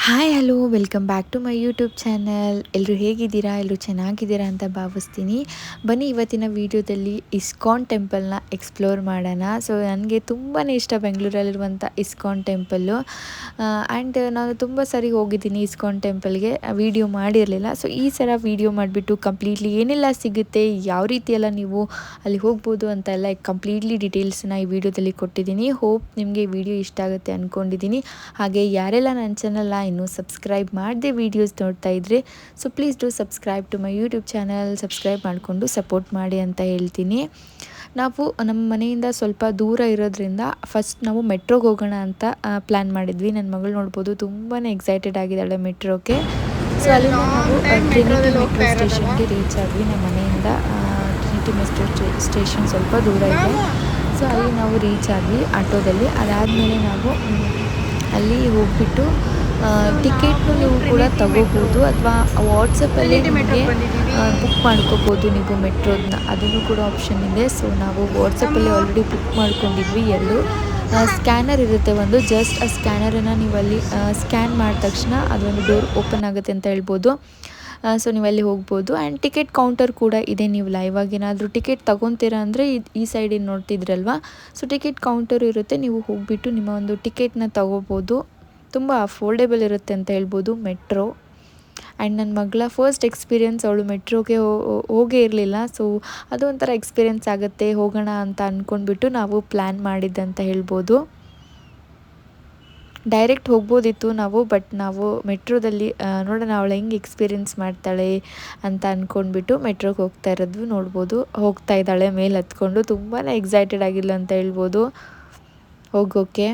Hi hello welcome back to my YouTube channel. ಎಲ್ಲರೂ ಹೇಗಿದ್ದೀರಾ? ಎಲ್ಲರೂ ಚೆನ್ನಾಗಿದ್ದೀರಾ ಅಂತ ಭಾವಿಸ್ತೀನಿ. ಬನ್ನಿ ಇವತ್ತಿನ ವೀಡಿಯೋದಲ್ಲಿ ಇಸ್ಕಾನ್ ಟೆಂಪಲ್ನ ಎಕ್ಸ್ಪ್ಲೋರ್ ಮಾಡೋಣ. ಸೊ ನನಗೆ ತುಂಬಾ ಇಷ್ಟ ಬೆಂಗಳೂರಲ್ಲಿರುವಂಥ ಇಸ್ಕಾನ್ ಟೆಂಪಲ್ಲು. ಆ್ಯಂಡ್ ನಾನು ತುಂಬ ಸರಿ ಹೋಗಿದ್ದೀನಿ ಇಸ್ಕಾನ್ ಟೆಂಪಲ್ಗೆ, ವೀಡಿಯೋ ಮಾಡಿರಲಿಲ್ಲ. ಸೊ ಈ ಸಲ ವೀಡಿಯೋ ಮಾಡಿಬಿಟ್ಟು ಕಂಪ್ಲೀಟ್ಲಿ ಏನೆಲ್ಲ ಸಿಗುತ್ತೆ, ಯಾವ ರೀತಿಯೆಲ್ಲ ನೀವು ಅಲ್ಲಿ ಹೋಗ್ಬೋದು ಅಂತೆಲ್ಲ ಕಂಪ್ಲೀಟ್ಲಿ ಡೀಟೇಲ್ಸ್ನ ಈ ವಿಡಿಯೋದಲ್ಲಿ ಕೊಟ್ಟಿದ್ದೀನಿ. ಹೋಪ್ ನಿಮಗೆ ವಿಡಿಯೋ ಇಷ್ಟ ಆಗುತ್ತೆ ಅಂದ್ಕೊಂಡಿದ್ದೀನಿ. ಹಾಗೆ ಯಾರೆಲ್ಲ ನನ್ನ ಚಾನಲ್ನ ಇನ್ನೂ ಸಬ್ಸ್ಕ್ರೈಬ್ ಮಾಡದೆ ವೀಡಿಯೋಸ್ ನೋಡ್ತಾ ಇದ್ದರೆ, so please do subscribe to my YouTube channel. Subscribe ಮಾಡಿಕೊಂಡು ಸಪೋರ್ಟ್ ಮಾಡಿ ಅಂತ ಹೇಳ್ತೀನಿ. ನಾವು ನಮ್ಮ ಮನೆಯಿಂದ ಸ್ವಲ್ಪ ದೂರ ಇರೋದ್ರಿಂದ ಫಸ್ಟ್ ನಾವು ಮೆಟ್ರೋಗೆ ಹೋಗೋಣ ಅಂತ ಪ್ಲ್ಯಾನ್ ಮಾಡಿದ್ವಿ. ನನ್ನ ಮಗಳು ನೋಡ್ಬೋದು ತುಂಬಾ ಎಕ್ಸೈಟೆಡ್ ಆಗಿದ್ದಾಳೆ ಮೆಟ್ರೋಗೆ. ಸೊ ಅಲ್ಲಿಂದ ನಾವು ಟ್ರಿನಿಟಿ ಮೆಟ್ರೋ ಸ್ಟೇಷನ್ಗೆ ರೀಚ್ ಆದ್ವಿ. ನಮ್ಮ ಮನೆಯಿಂದ ಟ್ರಿನಿಟಿ ಮೆಟ್ರೋ ಸ್ಟೇಷನ್ ಸ್ವಲ್ಪ ದೂರ ಇದೆ. ಸೊ ಅಲ್ಲಿ ನಾವು ರೀಚ್ ಆದ್ವಿ ಆಟೋದಲ್ಲಿ. ಅದಾದಮೇಲೆ ನಾವು ಅಲ್ಲಿ ಹೋಗ್ಬಿಟ್ಟು ಟಿಕೆಟ್ನು ನೀವು ಕೂಡ ತಗೋಬೋದು, ಅಥವಾ ವಾಟ್ಸಪ್ಪಲ್ಲಿ ನಿಮಗೆ ಬುಕ್ ಮಾಡ್ಕೋಬೋದು ನೀವು ಮೆಟ್ರೋದನ್ನ, ಅದನ್ನು ಕೂಡ ಆಪ್ಷನ್ ಇದೆ. ಸೊ ನಾವು ವಾಟ್ಸಪ್ಪಲ್ಲಿ ಆಲ್ರೆಡಿ ಬುಕ್ ಮಾಡ್ಕೊಂಡಿದ್ವಿ. ಎರಡು ಸ್ಕ್ಯಾನರ್ ಇರುತ್ತೆ, ಒಂದು ಜಸ್ಟ್ ಆ ಸ್ಕ್ಯಾನರನ್ನು ನೀವು ಅಲ್ಲಿ ಸ್ಕ್ಯಾನ್ ಮಾಡಿದ ತಕ್ಷಣ ಅದೊಂದು ಡೋರ್ ಓಪನ್ ಆಗುತ್ತೆ ಅಂತ ಹೇಳ್ಬೋದು. ಸೊ ನೀವಲ್ಲಿ ಹೋಗ್ಬೋದು. ಆ್ಯಂಡ್ ಟಿಕೆಟ್ ಕೌಂಟರ್ ಕೂಡ ಇದೆ. ನೀವು ಲೈವ್ ಆಗಿ ಏನಾದರೂ ಟಿಕೆಟ್ ತೊಗೊತೀರಾ ಅಂದರೆ ಈ ಸೈಡಿಗೆ ನೋಡ್ತಿದ್ರಲ್ವ, ಸೊ ಟಿಕೆಟ್ ಕೌಂಟರ್ ಇರುತ್ತೆ. ನೀವು ಹೋಗಿಬಿಟ್ಟು ನಿಮ್ಮ ಒಂದು ಟಿಕೆಟ್ನ ತೊಗೋಬೋದು. ತುಂಬ ಅಫೋರ್ಡೆಬಲ್ ಇರುತ್ತೆ ಅಂತ ಹೇಳ್ಬೋದು ಮೆಟ್ರೋ. ಆ್ಯಂಡ್ ನನ್ನ ಮಗಳ ಫಸ್ಟ್ ಎಕ್ಸ್ಪೀರಿಯೆನ್ಸ್, ಅವಳು ಮೆಟ್ರೋಗೆ ಹೋಗೇ ಇರಲಿಲ್ಲ. ಸೊ ಅದು ಒಂಥರ ಎಕ್ಸ್ಪೀರಿಯೆನ್ಸ್ ಆಗುತ್ತೆ, ಹೋಗೋಣ ಅಂತ ಅಂದ್ಕೊಂಡ್ಬಿಟ್ಟು ನಾವು ಪ್ಲ್ಯಾನ್ ಮಾಡಿದ್ದಂತ ಹೇಳ್ಬೋದು. ಡೈರೆಕ್ಟ್ ಹೋಗ್ಬೋದಿತ್ತು ನಾವು, ಬಟ್ ನಾವು ಮೆಟ್ರೋದಲ್ಲಿ ನೋಡೋಣ ಅವಳು ಹೆಂಗೆ ಎಕ್ಸ್ಪೀರಿಯೆನ್ಸ್ ಮಾಡ್ತಾಳೆ ಅಂತ ಅಂದ್ಕೊಂಡ್ಬಿಟ್ಟು ಮೆಟ್ರೋಗೆ ಹೋಗ್ತಾ ಇರೋದು ನೋಡ್ಬೋದು. ಹೋಗ್ತಾ ಇದ್ದಾಳೆ ಮೇಲೆ ಹತ್ಕೊಂಡು, ತುಂಬಾ ಎಕ್ಸೈಟೆಡ್ ಆಗಿಲ್ಲ ಅಂತ ಹೇಳ್ಬೋದು ಹೋಗೋಕ್ಕೆ.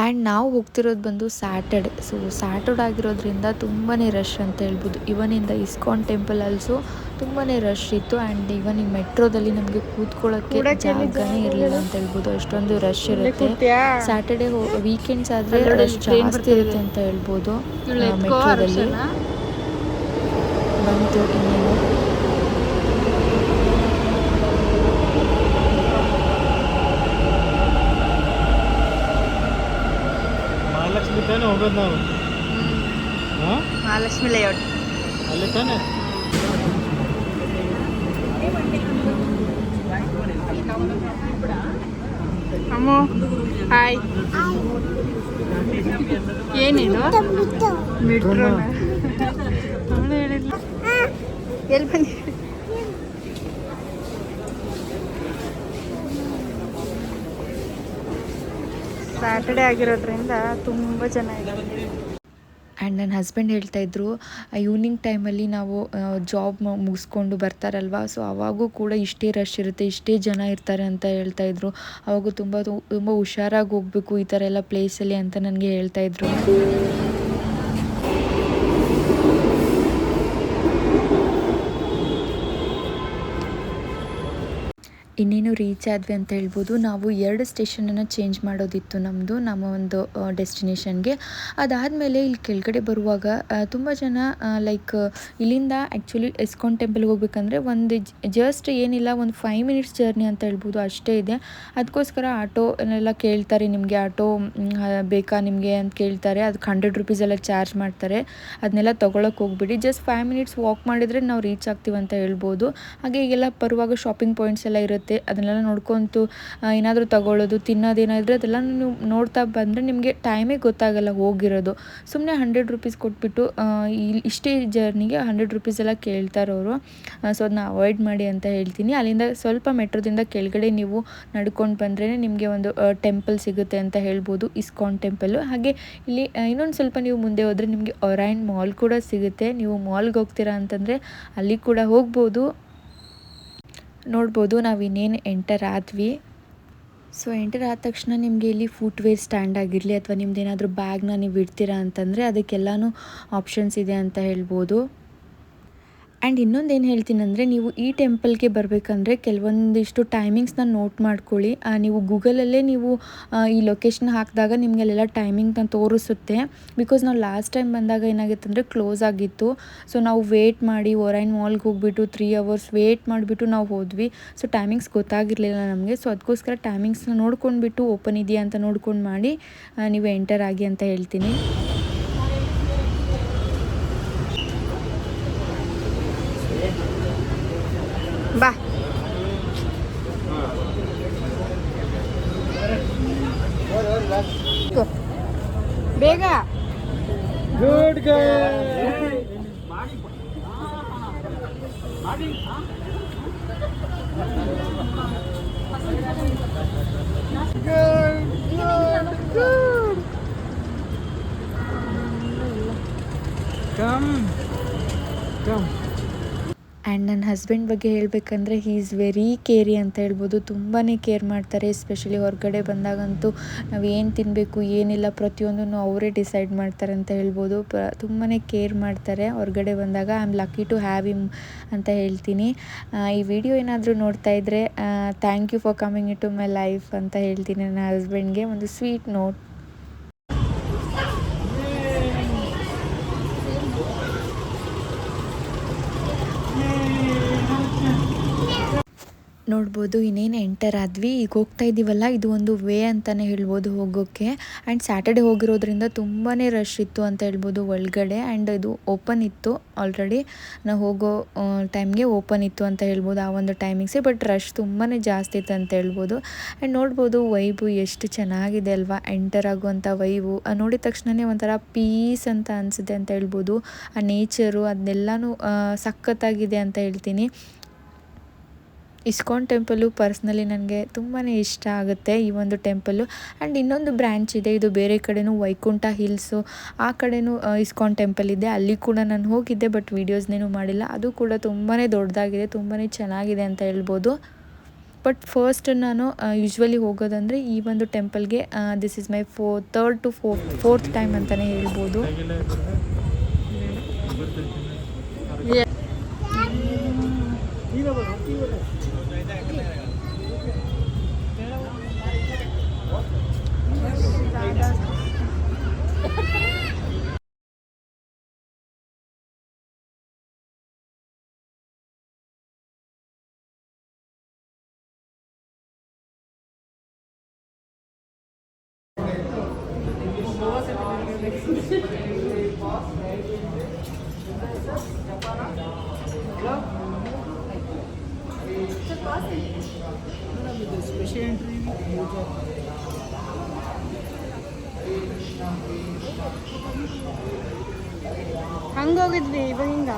ಆ್ಯಂಡ್ ನಾವು ಹೋಗ್ತಿರೋದು ಬಂದು ಸ್ಯಾಟರ್ಡೆ. ಸೊ ಸ್ಯಾಟರ್ಡೆ ಆಗಿರೋದ್ರಿಂದ ತುಂಬಾ ರಶ್ ಅಂತ ಹೇಳ್ಬೋದು. ಇವನಿಂದ ಇಸ್ಕಾನ್ ಟೆಂಪಲ್ ಆಲ್ಸೋ ತುಂಬಾ ರಶ್ ಇತ್ತು. ಆ್ಯಂಡ್ ಇವನ್ ಈ ಮೆಟ್ರೋದಲ್ಲಿ ನಮಗೆ ಕೂತ್ಕೊಳ್ಳೋಕ್ಕೆ ಜಾಗನೇ ಇರಲಿಲ್ಲ ಅಂತ ಹೇಳ್ಬೋದು, ಅಷ್ಟೊಂದು ರಶ್ ಇರುತ್ತೆ. ಸ್ಯಾಟರ್ಡೆ ವೀಕೆಂಡ್ಸ್ ಆದರೆ ರಶ್ ಜಾಸ್ತಿ ಇರುತ್ತೆ ಅಂತ ಹೇಳ್ಬೋದು. ಮೆಟ್ರೋದಲ್ಲಿ ಬಂತು ಇನ್ನೇನು. ಮಹಾಲಕ್ಷ್ಮಿ ತಾನೇ ಹೋಗೋದು ನಾವು? ಮಹಾಲಕ್ಷ್ಮಿ ಲೇಔಟ್ ಅಲ್ಲಿ ತಾನೆ. ಅಮ್ಮ ಹಾಯ್. ಏನೇನು ಮೆಟ್ರೋ ಅವಳು ಹೇಳಿಲ್ಲ. ಎಲ್ಲಿ ಬಂದಿ? ಸ್ಯಾಟರ್ಡೆ ಆಗಿರೋದ್ರಿಂದ ತುಂಬ ಜನ ಇದ್ದಾರೆ. ಆ್ಯಂಡ್ ನನ್ನ ಹಸ್ಬೆಂಡ್ ಹೇಳ್ತಾಯಿದ್ರು, ಈವ್ನಿಂಗ್ ಟೈಮಲ್ಲಿ ನಾವು ಜಾಬ್ ಮುಗಿಸ್ಕೊಂಡು ಬರ್ತಾರಲ್ವ, ಸೊ ಆವಾಗೂ ಕೂಡ ಇಷ್ಟೇ ರಶ್ ಇರುತ್ತೆ, ಇಷ್ಟೇ ಜನ ಇರ್ತಾರೆ ಅಂತ ಹೇಳ್ತಾಯಿದ್ರು. ಆವಾಗ ತುಂಬ ಹುಷಾರಾಗಿ ಹೋಗಬೇಕು ಈ ಥರ ಎಲ್ಲ ಪ್ಲೇಸಲ್ಲಿ ಅಂತ ನನಗೆ ಹೇಳ್ತಾಯಿದ್ರು. ಇನ್ನೇನು ರೀಚ್ ಆದ್ವಿ ಅಂತ ಹೇಳ್ಬೋದು. ನಾವು 2 ಸ್ಟೇಷನನ್ನು ಚೇಂಜ್ ಮಾಡೋದಿತ್ತು ನಮ್ಮದು, ನಮ್ಮ ಒಂದು ಡೆಸ್ಟಿನೇಷನ್ಗೆ. ಅದಾದಮೇಲೆ ಇಲ್ಲಿ ಕೆಳಗಡೆ ಬರುವಾಗ ತುಂಬ ಜನ ಲೈಕ್ ಇಲ್ಲಿಂದ ಆ್ಯಕ್ಚುಲಿ ಇಸ್ಕಾನ್ ಟೆಂಪಲ್ಗೆ ಹೋಗ್ಬೇಕಂದ್ರೆ ಒಂದು ಜಸ್ಟ್ ಏನಿಲ್ಲ, ಒಂದು 5 ಮಿನಿಟ್ಸ್ ಜರ್ನಿ ಅಂತ ಹೇಳ್ಬೋದು, ಅಷ್ಟೇ ಇದೆ. ಅದಕ್ಕೋಸ್ಕರ ಆಟೋನೆಲ್ಲ ಕೇಳ್ತಾರೆ, ನಿಮಗೆ ಆಟೋ ಬೇಕಾ ನಿಮಗೆ ಅಂತ ಕೇಳ್ತಾರೆ. ಅದಕ್ಕೆ 100 ರುಪೀಸ್ ಎಲ್ಲ ಚಾರ್ಜ್ ಮಾಡ್ತಾರೆ. ಅದನ್ನೆಲ್ಲ ತೊಗೊಳಕ್ಕೆ ಹೋಗ್ಬಿಡಿ, ಜಸ್ಟ್ 5 ಮಿನಿಟ್ಸ್ ವಾಕ್ ಮಾಡಿದರೆ ನಾವು ರೀಚ್ ಆಗ್ತೀವಿ ಅಂತ ಹೇಳ್ಬೋದು. ಹಾಗೆ ಈಗೆಲ್ಲ ಬರುವಾಗ ಶಾಪಿಂಗ್ ಪಾಯಿಂಟ್ಸ್ ಎಲ್ಲ ಇರುತ್ತೆ, ಅದನ್ನೆಲ್ಲ ನೋಡ್ಕೊತು ಏನಾದರೂ ತಗೊಳ್ಳೋದು, ತಿನ್ನೋದೇನಾದರೂ ಅದೆಲ್ಲ ನೀವು ನೋಡ್ತಾ ಬಂದರೆ ನಿಮಗೆ ಟೈಮೇ ಗೊತ್ತಾಗಲ್ಲ ಹೋಗಿರೋದು. ಸುಮ್ಮನೆ 100 ರುಪೀಸ್ ಕೊಟ್ಬಿಟ್ಟು ಇಷ್ಟೇ ಜರ್ನಿಗೆ 100 ರುಪೀಸ್ ಎಲ್ಲ ಕೇಳ್ತಾರೆ ಅವರು. ಸೊ ಅದನ್ನ ಅವಾಯ್ಡ್ ಮಾಡಿ ಅಂತ ಹೇಳ್ತೀನಿ. ಅಲ್ಲಿಂದ ಸ್ವಲ್ಪ ಮೆಟ್ರೋದಿಂದ ಕೆಳಗಡೆ ನೀವು ನಡ್ಕೊಂಡು ಬಂದ್ರೇ ನಿಮಗೆ ಒಂದು ಟೆಂಪಲ್ ಸಿಗುತ್ತೆ ಅಂತ ಹೇಳ್ಬೋದು, ಇಸ್ಕಾನ್ ಟೆಂಪಲ್ಲು. ಹಾಗೆ ಇಲ್ಲಿ ಇನ್ನೊಂದು ಸ್ವಲ್ಪ ನೀವು ಮುಂದೆ ಹೋದರೆ ನಿಮಗೆ ಒರೈನ್ ಮಾಲ್ ಕೂಡ ಸಿಗುತ್ತೆ. ನೀವು ಮಾಲ್ಗೆ ಹೋಗ್ತೀರಾ ಅಂತಂದರೆ ಅಲ್ಲಿ ಕೂಡ ಹೋಗ್ಬೋದು. ನೋಡ್ಬೋದು ನಾವು ಇನ್ನೇನು ಎಂಟರ್ ಆದ್ವಿ. ಸೊ ಎಂಟರ್ ಆದ ತಕ್ಷಣ ನಿಮಗೆ ಇಲ್ಲಿ ಫುಟ್ವೇರ್ ಸ್ಟ್ಯಾಂಡ್ ಆಗಿರಲಿ ಅಥವಾ ನಿಮ್ದೇನಾದರೂ ಬ್ಯಾಗ್ನ ನೀವು ಇಡ್ತೀರಾ ಅಂತಂದರೆ ಅದಕ್ಕೆಲ್ಲನೂ ಆಪ್ಷನ್ಸ್ ಇದೆ ಅಂತ ಹೇಳ್ಬೋದು. ಆ್ಯಂಡ್ ಇನ್ನೊಂದು ಏನು ಹೇಳ್ತೀನಿ ಅಂದರೆ, ನೀವು ಈ ಟೆಂಪಲ್ಗೆ ಬರಬೇಕಂದ್ರೆ ಕೆಲವೊಂದಿಷ್ಟು ಟೈಮಿಂಗ್ಸ್ನ ನೋಟ್ ಮಾಡ್ಕೊಳ್ಳಿ. ನೀವು ಗೂಗಲಲ್ಲೇ ನೀವು ಈ ಲೊಕೇಶನ್ ಹಾಕಿದಾಗ ನಿಮಗೆ ಅಲ್ಲೆಲ್ಲ ಟೈಮಿಂಗ್ನ ತೋರಿಸುತ್ತೆ. ಬಿಕಾಸ್ ನಾವು ಲಾಸ್ಟ್ ಟೈಮ್ ಬಂದಾಗ ಏನಾಗಿತ್ತು ಅಂದರೆ ಕ್ಲೋಸ್ ಆಗಿತ್ತು. ಸೊ ನಾವು ವೇಟ್ ಮಾಡಿ ಒರೈನ್ ಮಾಲ್ಗೆ ಹೋಗ್ಬಿಟ್ಟು 3 hours ವೇಟ್ ಮಾಡಿಬಿಟ್ಟು ನಾವು ಹೋದ್ವಿ. ಸೊ ಟೈಮಿಂಗ್ಸ್ ಗೊತ್ತಾಗಿರಲಿಲ್ಲ ನಮಗೆ. ಸೊ ಅದಕ್ಕೋಸ್ಕರ ಟೈಮಿಂಗ್ಸ್ನ ನೋಡ್ಕೊಂಡ್ಬಿಟ್ಟು ಓಪನ್ ಇದೆಯಾ ಅಂತ ನೋಡ್ಕೊಂಡು ಮಾಡಿ ನೀವು ಎಂಟರ್ ಆಗಿ ಅಂತ ಹೇಳ್ತೀನಿ. ಬಾ ಬೇಗ. ಗುಡ್ ಕಮ್ ಆ್ಯಂಡ್ ನನ್ನ ಹಸ್ಬೆಂಡ್ ಬಗ್ಗೆ ಹೇಳಬೇಕಂದ್ರೆ ಹೀ ಈಸ್ ವೆರಿ ಕೇರಿ ಅಂತ ಹೇಳ್ಬೋದು. ತುಂಬಾ ಕೇರ್ ಮಾಡ್ತಾರೆ. ಎಸ್ಪೆಷಲಿ ಹೊರಗಡೆ ಬಂದಾಗಂತೂ ನಾವು ಏನು ತಿನ್ನಬೇಕು ಏನಿಲ್ಲ ಪ್ರತಿಯೊಂದನ್ನು ಅವರೇ ಡಿಸೈಡ್ ಮಾಡ್ತಾರೆ ಅಂತ ಹೇಳ್ಬೋದು. ತುಂಬಾ ಕೇರ್ ಮಾಡ್ತಾರೆ ಹೊರಗಡೆ ಬಂದಾಗ. I am lucky to have him ಅಂತ ಹೇಳ್ತೀನಿ. ಈ ವಿಡಿಯೋ ಏನಾದರೂ ನೋಡ್ತಾ ಇದ್ದರೆ thank you for coming into my life ಅಂತ ಹೇಳ್ತೀನಿ ನನ್ನ ಹಸ್ಬೆಂಡ್ಗೆ. ಒಂದು ಸ್ವೀಟ್ ನೋಟ್. ನೋಡ್ಬೋದು ಇನ್ನೇನು ಎಂಟರ್ ಆದ್ವಿ. ಈಗ ಹೋಗ್ತಾ ಇದ್ದೀವಲ್ಲ, ಇದು ಒಂದು ವೇ ಅಂತಲೇ ಹೇಳ್ಬೋದು ಹೋಗೋಕ್ಕೆ. ಆ್ಯಂಡ್ ಸ್ಯಾಟರ್ಡೆ ಹೋಗಿರೋದ್ರಿಂದ ತುಂಬಾ ರಶ್ ಇತ್ತು ಅಂತ ಹೇಳ್ಬೋದು ಒಳಗಡೆ. ಆ್ಯಂಡ್ ಇದು ಓಪನ್ ಇತ್ತು ಆಲ್ರೆಡಿ. ನಾವು ಹೋಗೋ ಟೈಮ್ಗೆ ಓಪನ್ ಇತ್ತು ಅಂತ ಹೇಳ್ಬೋದು ಆ ಒಂದು ಟೈಮಿಂಗ್ಸೇ. ಬಟ್ ರಶ್ ತುಂಬಾ ಜಾಸ್ತಿ ಇತ್ತು ಅಂತ ಹೇಳ್ಬೋದು. ಆ್ಯಂಡ್ ನೋಡ್ಬೋದು ವೈಬು ಎಷ್ಟು ಚೆನ್ನಾಗಿದೆ ಅಲ್ವಾ, ಎಂಟರ್ ಆಗುವಂಥ ವೈಬು ನೋಡಿದ ತಕ್ಷಣವೇ ಒಂಥರ ಪೀಸ್ ಅಂತ ಅನಿಸುತ್ತೆ ಅಂತ ಹೇಳ್ಬೋದು. ಆ ನೇಚರು ಅದನ್ನೆಲ್ಲನೂ ಸಖತ್ತಾಗಿದೆ ಅಂತ ಹೇಳ್ತೀನಿ. ಇಸ್ಕಾನ್ ಟೆಂಪಲು ಪರ್ಸ್ನಲಿ ನನಗೆ ತುಂಬಾ ಇಷ್ಟ ಆಗುತ್ತೆ ಈ ಒಂದು ಟೆಂಪಲ್ಲು. ಆ್ಯಂಡ್ ಇನ್ನೊಂದು ಬ್ರ್ಯಾಂಚ್ ಇದೆ, ಇದು ಬೇರೆ ಕಡೆನೂ ವೈಕುಂಠ ಹಿಲ್ಸು ಆ ಕಡೆನೂ ಇಸ್ಕಾನ್ ಟೆಂಪಲ್ ಇದೆ. ಅಲ್ಲಿ ಕೂಡ ನಾನು ಹೋಗಿದ್ದೆ, ಬಟ್ ವೀಡಿಯೋಸ್ನೇನು ಮಾಡಿಲ್ಲ. ಅದು ಕೂಡ ತುಂಬಾ ದೊಡ್ಡದಾಗಿದೆ, ತುಂಬಾ ಚೆನ್ನಾಗಿದೆ ಅಂತ ಹೇಳ್ಬೋದು. ಬಟ್ ಫಸ್ಟ್ ನಾನು ಯೂಶ್ವಲಿ ಹೋಗೋದಂದರೆ ಈ ಒಂದು ಟೆಂಪಲ್ಗೆ. This is my 3rd to 4th time ಅಂತಲೇ ಹೇಳ್ಬೋದು. ಹಂಗೋಗಿದ್ವಿ ಇವಾಗ ಹಿಂಗ.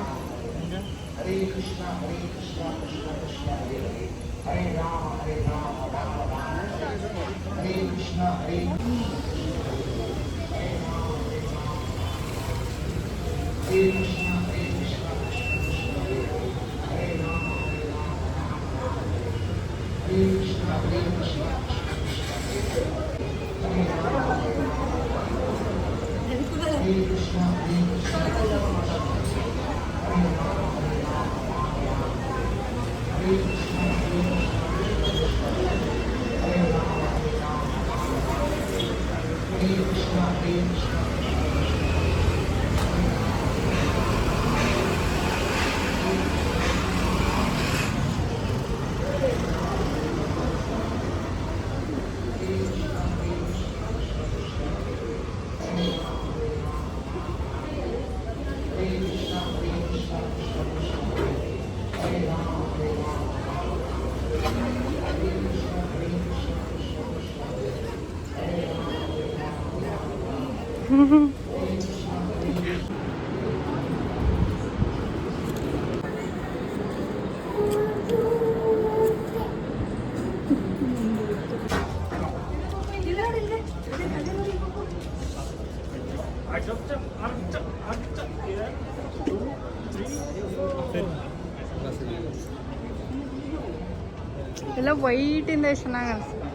ಎಲ್ಲ ವೈಟಿಂದ ಎಷ್ಟು ಚೆನ್ನಾಗಿ ಅನಿಸ್ತದೆ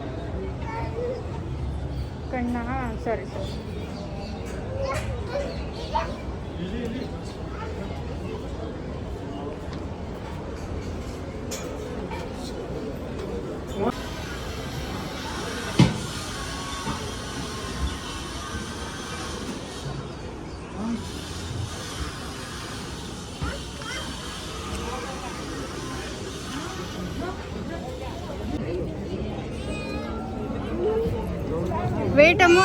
ಕಣ್ಣ. ಸರಿ ಸರಿ. ವೇಟ್ ಅಮ್ಮ.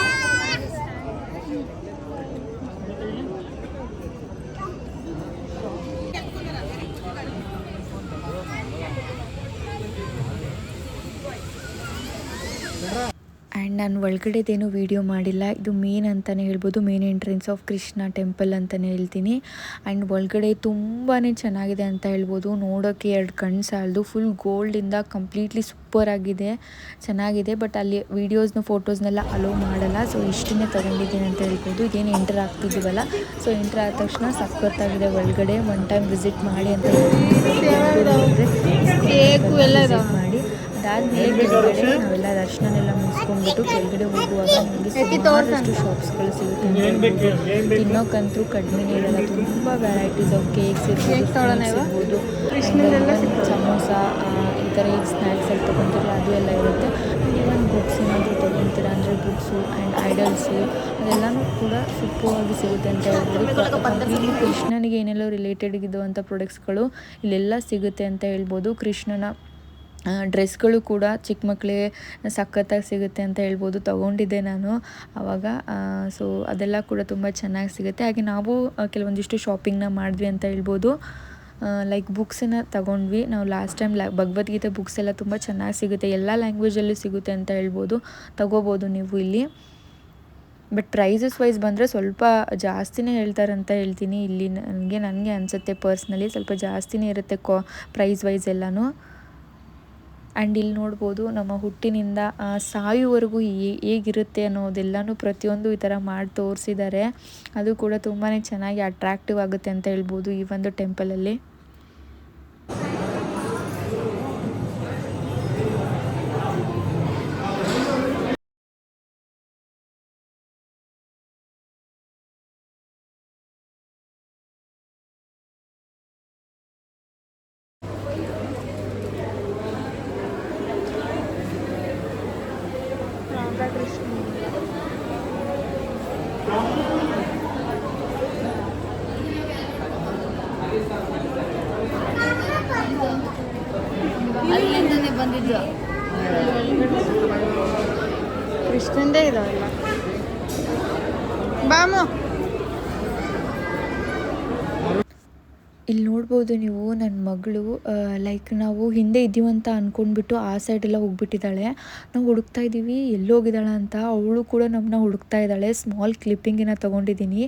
ಆ್ಯಂಡ್ ನಾನು ಒಳಗಡೆದೇನು ವೀಡಿಯೋ ಮಾಡಿಲ್ಲ. ಇದು ಮೇನ್ ಅಂತಲೇ ಹೇಳ್ಬೋದು, main entrance of Krishna temple ಅಂತಲೇ ಹೇಳ್ತೀನಿ. ಆ್ಯಂಡ್ ಒಳಗಡೆ ತುಂಬಾ ಚೆನ್ನಾಗಿದೆ ಅಂತ ಹೇಳ್ಬೋದು. ನೋಡೋಕ್ಕೆ 2 ಕಣ್ಣು ಸಾಲದು. ಫುಲ್ ಗೋಲ್ಡಿಂದ ಕಂಪ್ಲೀಟ್ಲಿ ಸೂಪರ್ ಆಗಿದೆ, ಚೆನ್ನಾಗಿದೆ. ಬಟ್ ಅಲ್ಲಿ ವೀಡಿಯೋಸ್ನ ಫೋಟೋಸ್ನೆಲ್ಲ ಅಲೋ ಮಾಡಲ್ಲ. ಸೊ ಇಷ್ಟನ್ನೇ ತೊಗೊಂಡಿದ್ದೀನಿ ಅಂತ ಹೇಳ್ಬೋದು. ಇದೇನು ಎಂಟರ್ ಆಗ್ತಿದ್ದೀವಲ್ಲ, ಸೊ ಎಂಟರ್ ಆದ ತಕ್ಷಣ ಸಖತ್ತಾಗಿದೆ ಒಳಗಡೆ. 1 ಟೈಮ್ ವಿಸಿಟ್ ಮಾಡಿ ಅಂತ ಕೇಕು ಎಲ್ಲ ವಿಸಿಟ್ ಮಾಡಿ ಅದಾದಮೇಲೆ ಕೆಳಗಡೆ ನಾವೆಲ್ಲ ದರ್ಶನನೆಲ್ಲ ಮುಗಿಸ್ಕೊಂಡ್ಬಿಟ್ಟು ಕೆಳಗಡೆ ಹೋಗುವಾಗ ನಮಗೆ ಸುಮಾರಷ್ಟು ಶಾಪ್ಸ್ಗಳು ಸಿಗುತ್ತೆ ಅಂತ ಹೇಳ್ಬೋದು. ತಿನ್ನೋಕ್ಕಂತೂ ಕಡಿಮೆನೇ ಇರಲ್ಲ. ತುಂಬ ವೆರೈಟೀಸ್ ಆಫ್ ಕೇಕ್ಸ್ ಇರ್ಬೋದು, ಸಮೋಸ, ಈ ಥರ ಈಗ ಸ್ನ್ಯಾಕ್ಸ್ ಅಲ್ಲಿ ತೊಗೊತೀರ ಅದು ಎಲ್ಲ ಇರುತ್ತೆ. ಈವನ್ ಬುಕ್ಸ್ ಏನಾದರೂ ತೊಗೊತೀರ ಅಂದರೆ ಬುಕ್ಸು ಆ್ಯಂಡ್ ಐಡಲ್ಸು ಅದೆಲ್ಲನೂ ಕೂಡ ಸೂಪರಾಗಿ ಸಿಗುತ್ತೆ ಅಂತ ಹೇಳ್ಬೋದು. ಇಲ್ಲಿ ಕೃಷ್ಣನಿಗೆ ಏನೆಲ್ಲ ರಿಲೇಟೆಡ್ ಇರುವಂಥ ಪ್ರಾಡಕ್ಟ್ಸ್ಗಳು ಇಲ್ಲೆಲ್ಲ ಸಿಗುತ್ತೆ ಅಂತ ಹೇಳ್ಬೋದು. ಕೃಷ್ಣನ ಡ್ರೆಸ್ಗಳು ಕೂಡ ಚಿಕ್ಕ ಮಕ್ಕಳಿಗೆ ಸಖತ್ತಾಗಿ ಸಿಗುತ್ತೆ ಅಂತ ಹೇಳ್ಬೋದು. ತೊಗೊಂಡಿದ್ದೆ ನಾನು ಆವಾಗ. ಸೊ ಅದೆಲ್ಲ ಕೂಡ ತುಂಬ ಚೆನ್ನಾಗಿ ಸಿಗುತ್ತೆ. ಹಾಗೆ ನಾವು ಕೆಲವೊಂದಿಷ್ಟು ಶಾಪಿಂಗ್ನ ಮಾಡಿದ್ವಿ ಅಂತ ಹೇಳ್ಬೋದು. ಲೈಕ್ ಬುಕ್ಸನ್ನು ತಗೊಂಡ್ವಿ ನಾವು ಲಾಸ್ಟ್ ಟೈಮ್. ಭಗವದ್ಗೀತೆ ಬುಕ್ಸ್ ಎಲ್ಲ ತುಂಬ ಚೆನ್ನಾಗಿ ಸಿಗುತ್ತೆ, ಎಲ್ಲ ಲ್ಯಾಂಗ್ವೇಜಲ್ಲೂ ಸಿಗುತ್ತೆ ಅಂತ ಹೇಳ್ಬೋದು. ತಗೋಬೋದು ನೀವು ಇಲ್ಲಿ. ಬಟ್ ಪ್ರೈಸಸ್ ವೈಸ್ ಬಂದರೆ ಸ್ವಲ್ಪ ಜಾಸ್ತಿನೇ ಹೇಳ್ತಾರಂತ ಹೇಳ್ತೀನಿ. ಇಲ್ಲಿ ನನಗೆ ಅನಿಸುತ್ತೆ ಪರ್ಸ್ನಲಿ ಸ್ವಲ್ಪ ಜಾಸ್ತಿನೇ ಇರುತ್ತೆ ಪ್ರೈಸ್ ವೈಸ್ ಎಲ್ಲನೂ. ಆ್ಯಂಡ್ ಇಲ್ಲಿ ನೋಡ್ಬೋದು ನಮ್ಮ ಹುಟ್ಟಿನಿಂದ ಸಾಯುವವರೆಗೂ ಹೇಗಿರುತ್ತೆ ಅನ್ನೋದೆಲ್ಲನೂ ಪ್ರತಿಯೊಂದು ಈ ಥರ ಮಾಡಿ ತೋರಿಸಿದ್ದಾರೆ. ಅದು ಕೂಡ ತುಂಬಾ ಚೆನ್ನಾಗಿ ಅಟ್ರಾಕ್ಟಿವ್ ಆಗುತ್ತೆ ಅಂತ ಹೇಳ್ಬೋದು ಈ ಒಂದು ಟೆಂಪಲಲ್ಲಿ. ಅಲ್ಲಿಂದನೇ ಬಂದಿದ್ದು. ಕೃಷ್ಣಂದೇ ಇದಾವೆಲ್ಲ. ಬಾಮು ಇಲ್ಲಿ ನೋಡ್ಬೋದು ನೀವು ನನ್ನ ಮಗಳು ಲೈಕ್ ನಾವು ಹಿಂದೆ ಇದ್ದೀವಂತ ಅಂದ್ಕೊಂಡ್ಬಿಟ್ಟು ಆ ಸೈಡೆಲ್ಲ ಹೋಗ್ಬಿಟ್ಟಿದ್ದಾಳೆ. ನಾವು ಹುಡುಕ್ತಾ ಇದ್ದೀವಿ ಎಲ್ಲೋಗಿದ್ದಾಳೆ ಅಂತ. ಅವಳು ಕೂಡ ನಮ್ಮನ್ನ ಹುಡುಕ್ತಾ ಇದ್ದಾಳೆ. ಸ್ಮಾಲ್ ಕ್ಲಿಪ್ಪಿಂಗಿನ ತೊಗೊಂಡಿದ್ದೀನಿ,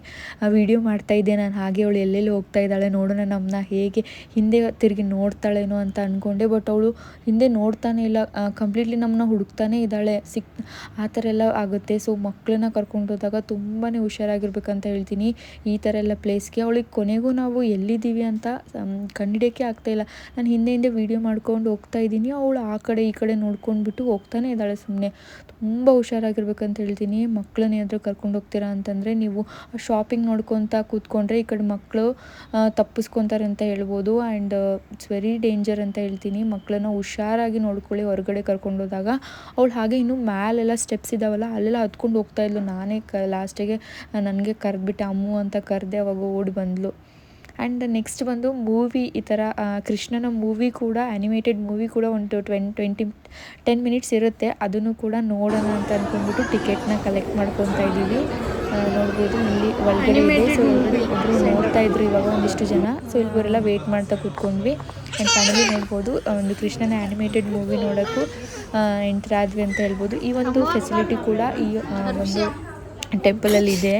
ವೀಡಿಯೋ ಮಾಡ್ತಾಯಿದ್ದೆ ನಾನು. ಹಾಗೆ ಅವಳು ಎಲ್ಲೆಲ್ಲಿ ಹೋಗ್ತಾ ಇದ್ದಾಳೆ ನೋಡೋಣ, ನಮ್ಮನ್ನ ಹೇಗೆ ಹಿಂದೆ ತಿರುಗಿ ನೋಡ್ತಾಳೇನೋ ಅಂತ ಅಂದ್ಕೊಂಡೆ. ಬಟ್ ಅವಳು ಹಿಂದೆ ನೋಡ್ತಾನೆ ಇಲ್ಲ, ಕಂಪ್ಲೀಟ್ಲಿ ನಮ್ಮನ್ನ ಹುಡುಕ್ತಾನೆ ಇದ್ದಾಳೆ. ಆ ಥರ ಎಲ್ಲ ಆಗುತ್ತೆ. ಸೊ ಮಕ್ಕಳನ್ನ ಕರ್ಕೊಂಡು ಹೋದಾಗ ತುಂಬಾ ಹುಷಾರಾಗಿರ್ಬೇಕಂತ ಹೇಳ್ತೀನಿ ಈ ಥರ ಎಲ್ಲ ಪ್ಲೇಸ್ಗೆ. ಅವಳಿಗೆ ಕೊನೆಗೂ ನಾವು ಎಲ್ಲಿದ್ದೀವಿ ಅಂತ ಕಂಡಿಡಿಯೋಕ್ಕೆ ಆಗ್ತಾಯಿಲ್ಲ. ನಾನು ಹಿಂದೆ ವೀಡಿಯೋ ಮಾಡ್ಕೊಂಡು ಹೋಗ್ತಾ ಇದ್ದೀನಿ, ಅವಳು ಆ ಕಡೆ ಈ ಕಡೆ ನೋಡ್ಕೊಂಡ್ಬಿಟ್ಟು ಹೋಗ್ತಾನೆ ಇದ್ದಾಳೆ ಸುಮ್ಮನೆ. ತುಂಬ ಹುಷಾರಾಗಿರ್ಬೇಕಂತ ಹೇಳ್ತೀನಿ. ಮಕ್ಕಳನ್ನ ಏನಾದರೂ ಕರ್ಕೊಂಡು ಹೋಗ್ತೀರಾ ಅಂತಂದರೆ ನೀವು ಶಾಪಿಂಗ್ ನೋಡ್ಕೊತ ಕೂತ್ಕೊಂಡ್ರೆ ಈ ಕಡೆ ಮಕ್ಕಳು ತಪ್ಪಿಸ್ಕೊತಾರೆ ಅಂತ ಹೇಳ್ಬೋದು. ಆ್ಯಂಡ್ ಇಟ್ಸ್ ವೆರಿ ಡೇಂಜರ್ ಅಂತ ಹೇಳ್ತೀನಿ. ಮಕ್ಕಳನ್ನ ಹುಷಾರಾಗಿ ನೋಡ್ಕೊಳ್ಳಿ ಹೊರಗಡೆ ಕರ್ಕೊಂಡೋದಾಗ. ಅವಳು ಹಾಗೆ ಇನ್ನೂ ಮ್ಯಾಲೆಲ್ಲ ಸ್ಟೆಪ್ಸ್ ಇದ್ದಾವಲ್ಲ ಅಲ್ಲೆಲ್ಲ ಹತ್ಕೊಂಡು ಹೋಗ್ತಾ ಇದ್ಲು. ನಾನೇ ಲಾಸ್ಟಿಗೆ ನನಗೆ ಕರೆದ್ಬಿಟ್ಟೆ, ಅಮ್ಮು ಅಂತ ಕರೆದೆ, ಅವಾಗ ಓಡಿ ಬಂದಳು. ಆ್ಯಂಡ್ ನೆಕ್ಸ್ಟ್ ಬಂದು ಮೂವಿ, ಈ ಥರ ಕೃಷ್ಣನ ಮೂವಿ ಕೂಡ, ಆ್ಯನಿಮೇಟೆಡ್ ಮೂವಿ ಕೂಡ ಒಂದು 10 ಮಿನಿಟ್ಸ್ ಇರುತ್ತೆ. ಅದನ್ನು ಕೂಡ ನೋಡೋಣ ಅಂತ ಅಂದ್ಕೊಂಡ್ಬಿಟ್ಟು ಟಿಕೆಟ್ನ ಕಲೆಕ್ಟ್ ಮಾಡ್ಕೊತಾ ಇದ್ದೀವಿ. ನೋಡ್ಬೋದು ಇಲ್ಲಿ ಒಳಗಡೆ ಇದೆ. ಸೊ ಒಬ್ಬರು ನೋಡ್ತಾ ಇದ್ರು ಇವಾಗ ಒಂದಿಷ್ಟು ಜನ. ಸೊ ಇಲ್ವರೆಲ್ಲ ವೆಯ್ಟ್ ಮಾಡ್ತಾ ಕೂತ್ಕೊಂಡ್ವಿ. ಆ್ಯಂಡ್ ಫೈನಲಿ ನೋಡ್ಬೋದು ಒಂದು ಕೃಷ್ಣನ ಆ್ಯನಿಮೇಟೆಡ್ ಮೂವಿ ನೋಡೋಕ್ಕೂ ಎಂಟರ್ ಆದ್ವಿ ಅಂತ ಹೇಳ್ಬೋದು. ಈ ಒಂದು ಫೆಸಿಲಿಟಿ ಕೂಡ ಈ ಒಂದು ಟೆಂಪಲಲ್ಲಿ ಇದೆ.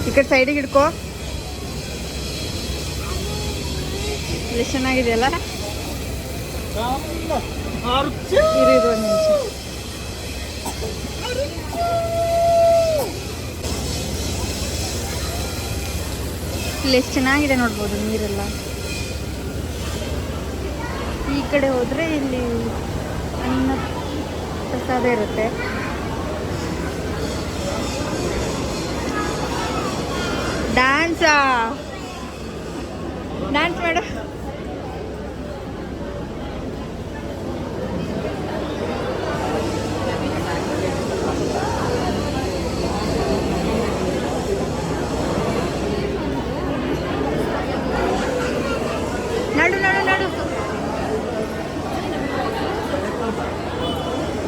ಈ ಕಡೆ ಸೈಡಿಗೆ ಹಿಡ್ಕೋ. ಎಷ್ಟು ಚೆನ್ನಾಗಿದೆಯಲ್ಲ. ಇರು ಒಂದು ನಿಮಿಷ. ಇಲ್ಲಿ ಎಷ್ಟು ಚೆನ್ನಾಗಿದೆ ನೋಡ್ಬೋದು ನೀರೆಲ್ಲ. ಈ ಕಡೆ ಹೋದರೆ ಇಲ್ಲಿ ಪ್ರಸಾದ ಇರುತ್ತೆ. ಡ್ಯಾನ್ಸ್ ಮಾಡು. ನಡು ನಡು ನಡು.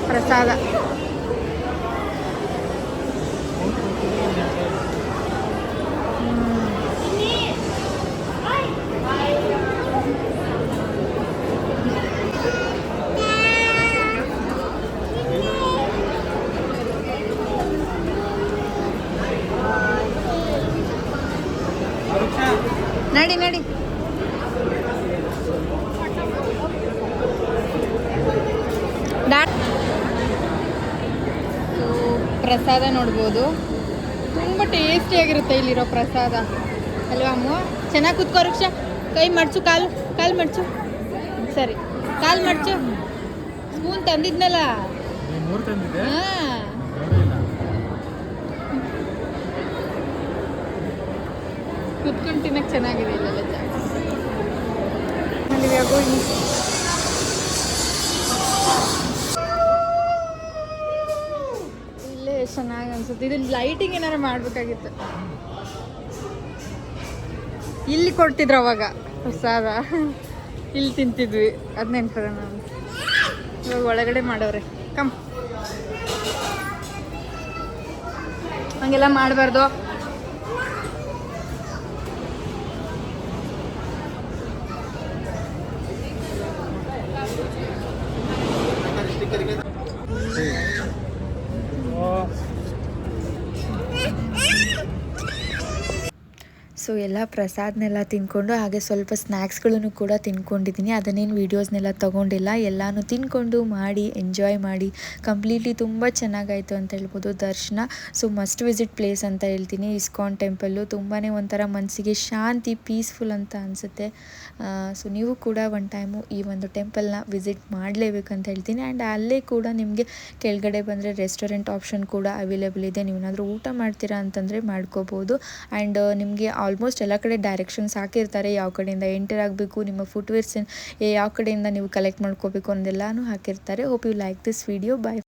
ಪ್ರಸಾದ ನಡಿ ನಡಿ. ಪ್ರಸಾದ ನೋಡ್ಬೋದು, ತುಂಬ ಟೇಸ್ಟಿಯಾಗಿರುತ್ತೆ ಇಲ್ಲಿರೋ ಪ್ರಸಾದ ಅಲ್ವಾ ಅಮ್ಮ? ಚೆನ್ನಾಗಿ ಕೂತ್ಕೋ ವೃಕ್ಷ. ಕೈ ಮಡ್ಚು, ಕಾಲು ಮಡ್ಚು. ಸರಿ, ಕಾಲು ಮಡ್ಚು. ಸ್ಪೂನ್ ತಂದಿದ್ನಲ್ಲ. ಹಾಂ, ಕುತ್ಕೊಂಡು ತಿನ್ನಕ್ಕೆ ಚೆನ್ನಾಗಿದೆ ಇಲ್ಲೆಲ್ಲ ಜಾಗ. ಇಲ್ಲೇ ಚೆನ್ನಾಗಿ ಅನ್ಸುತ್ತೆ. ಇದು ಲೈಟಿಂಗ್ ಏನಾರು ಮಾಡ್ಬೇಕಾಗಿತ್ತು. ಇಲ್ಲಿ ಕೊಡ್ತಿದ್ರು ಅವಾಗ ಪ್ರಸಾದ, ಇಲ್ಲಿ ತಿಂತಿದ್ವಿ. ಅದು ನೆನ್ಪದ ನಾನು. ಇವಾಗ ಒಳಗಡೆ ಮಾಡೋರೆ. ಕಮ್, ಹಂಗೆಲ್ಲ ಮಾಡಬಾರ್ದು. ಸೊ ಎಲ್ಲ ಪ್ರಸಾದನೆಲ್ಲ ತಿಂದ್ಕೊಂಡು ಹಾಗೆ ಸ್ವಲ್ಪ ಸ್ನ್ಯಾಕ್ಸ್ಗಳನ್ನು ಕೂಡ ತಿನ್ಕೊಂಡಿದ್ದೀನಿ. ಅದನ್ನೇನು ವೀಡಿಯೋಸ್ನೆಲ್ಲ ತೊಗೊಂಡಿಲ್ಲ, ಎಲ್ಲನೂ ತಿಂದ್ಕೊಂಡು ಮಾಡಿ ಎಂಜಾಯ್ ಮಾಡಿ ಕಂಪ್ಲೀಟ್ಲಿ ತುಂಬ ಚೆನ್ನಾಗಾಯಿತು ಅಂತ ಹೇಳ್ಬೋದು ದರ್ಶನ. ಸೊ ಮಸ್ಟ್ ವಿಸಿಟ್ ಪ್ಲೇಸ್ ಅಂತ ಹೇಳ್ತೀನಿ ಇಸ್ಕಾನ್ ಟೆಂಪಲ್ಲು. ತುಂಬಾ ಒಂಥರ ಮನಸ್ಸಿಗೆ ಶಾಂತಿ, ಪೀಸ್ಫುಲ್ ಅಂತ ಅನಿಸುತ್ತೆ. ಸೊ ನೀವು ಕೂಡ ಒನ್ ಟೈಮು ಈ ಒಂದು ಟೆಂಪಲ್ನ ವಿಸಿಟ್ ಮಾಡಲೇಬೇಕಂತ ಹೇಳ್ತೀನಿ. ಆ್ಯಂಡ್ ಅಲ್ಲೇ ಕೂಡ ನಿಮಗೆ ಕೆಳಗಡೆ ಬಂದರೆ ರೆಸ್ಟೋರೆಂಟ್ ಆಪ್ಷನ್ ಕೂಡ ಅವೈಲೇಬಲ್ ಇದೆ. ನೀವೇನಾದರೂ ಊಟ ಮಾಡ್ತೀರಾ ಅಂತಂದರೆ ಮಾಡ್ಕೋಬೋದು. ಆ್ಯಂಡ್ ನಿಮಗೆ ಆಲ್ಮೋಸ್ಟ್ ಎಲ್ಲ ಕಡೆ ಡೈರೆಕ್ಷನ್ಸ್ ಹಾಕಿರ್ತಾರೆ, ಯಾವ ಕಡೆಯಿಂದ ಎಂಟರ್ ಆಗಬೇಕು, ನಿಮ್ಮ ಫುಟ್ವೇರ್ಸ್ ಯಾವ ಕಡೆಯಿಂದ ನೀವು ಕಲೆಕ್ಟ್ ಮಾಡ್ಕೋಬೇಕು ಅನ್ನೋದೆಲ್ಲನೂ ಹಾಕಿರ್ತಾರೆ. Hope you like this video. By.